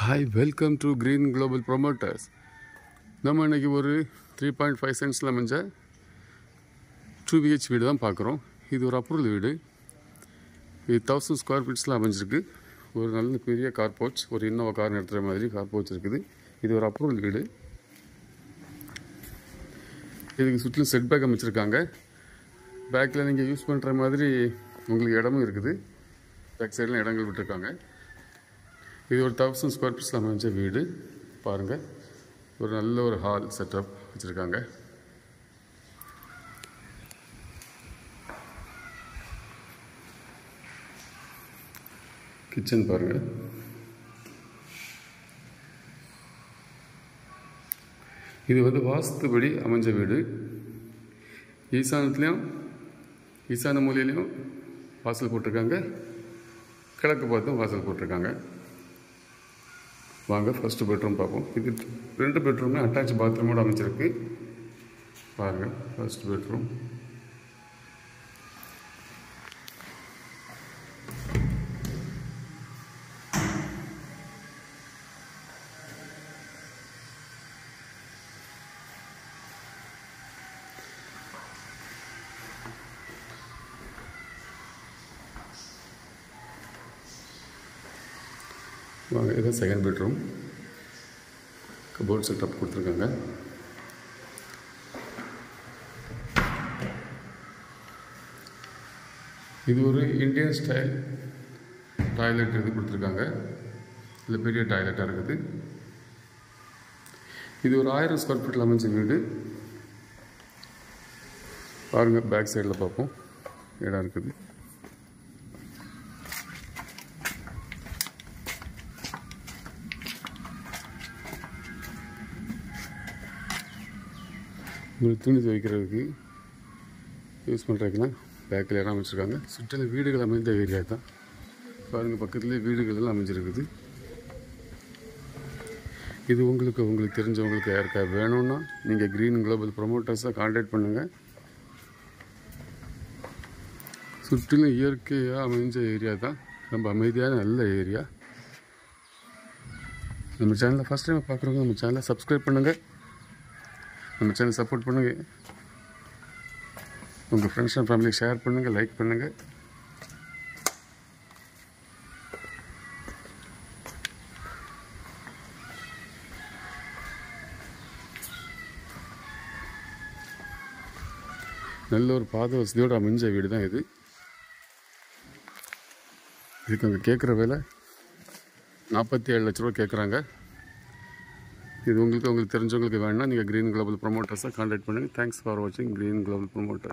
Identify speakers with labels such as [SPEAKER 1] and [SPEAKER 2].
[SPEAKER 1] Hi welcome to green global promoters. நம்ம இன்றைக்கி ஒரு 3.5 சென்ட்ஸில் அமைஞ்ச 2 BH வீடு தான் பார்க்குறோம். இது ஒரு அப்ரூவல் வீடு. இது 1000 ஸ்கொயர் ஃபீட்ஸில் அமைஞ்சிருக்கு. ஒரு நல்ல பெரிய கார் போச், ஒரு இன்னோவா கார் நிறுத்துகிற மாதிரி கார் போச் இருக்குது. இது ஒரு அப்ரூவல் வீடு. இதுக்கு சுற்றிலும் செட் பேக் அமைச்சிருக்காங்க. பேக்கில் நீங்கள் யூஸ் பண்ணுற மாதிரி உங்களுக்கு இடமும் இருக்குது. பேக் சைடில் இடங்கள் விட்டுருக்காங்க. இது ஒரு 1000 ஸ்கொயர் ஃபீட்ஸில் அமைஞ்ச வீடு. பாருங்கள், ஒரு நல்ல ஒரு ஹால் செட்டப் வச்சுருக்காங்க. கிச்சன் பாருங்கள். இது வந்து வாஸ்துபடி அமைஞ்ச வீடு. ஈசான மூலையிலையும் வாசல் போட்டிருக்காங்க, கிழக்கு பார்த்தும் வாசல் போட்டிருக்காங்க. வாங்க ஃபர்ஸ்ட் பெட்ரூம் பார்ப்போம். இது 2 பெட்ரூமே அட்டாச் பாத்ரூமோடு அமைச்சிருக்கு. பாருங்கள், ஃபர்ஸ்ட் பெட்ரூம். வாங்க, இது செகண்ட் பெட்ரூம். கபோர்ட் செட்டப் கொடுத்துருக்காங்க. இது ஒரு இந்தியன் ஸ்டைல் டாய்லெட் இது கொடுத்துருக்காங்க. இதில் பெரிய டாய்லெட்டாக இருக்குது. இது ஒரு 1000 ஸ்கொயர் ஃபீட்டில் அமைஞ்ச வீடு. பாருங்கள், பேக் சைடில் பார்ப்போம், இடம் இருக்குது. உங்களுக்கு துணி துவைக்கிறதுக்கு யூஸ் பண்ணுறதுக்குன்னா பேக்கில் இடம் அமைச்சிருக்காங்க. சுற்றிலும் வீடுகள் அமைந்த ஏரியா தான். பாருங்கள், பக்கத்துலேயே வீடுகள் எல்லாம் அமைஞ்சிருக்குது. இது உங்களுக்கு தெரிஞ்சவங்களுக்கு யாருக்கா வேணும்னா நீங்கள் க்ரீன் குளோபல் ப்ரொமோட்டர்ஸை கான்டாக்ட் பண்ணுங்கள். சுற்றிலும் இயற்கையாக அமைஞ்ச ஏரியா தான். ரொம்ப அமைதியான நல்ல ஏரியா. நம்ம சேனலை ஃபஸ்ட் டைம் பார்க்குறவங்க நம்ம சேனலை சப்ஸ்கிரைப் பண்ணுங்கள். நம்ம சேனல் சப்போர்ட் பண்ணுங்கள். உங்கள் ஃப்ரெண்ட்ஸ் அண்ட் ஃபேமிலிக்கு ஷேர் பண்ணுங்கள், லைக் பண்ணுங்கள். நல்ல ஒரு பாத வசதியோடு அமைஞ்ச வீடு தான் இது. இதுக்கு அவங்க கேட்குற விலை 47 லட்ச ரூபா கேட்குறாங்க. இது உங்களுக்கு தெரிஞ்சவங்களுக்கு வேணும்னா நீங்கள் க்ரீன் குளோபல் ப்ரொமோட்டர்ஸை கான்டாக்ட் பண்ணுங்கள். தேங்க்ஸ் ஃபார் வாட்சிங் க்ரீன் குளோபல் ப்ரொமோட்டர்.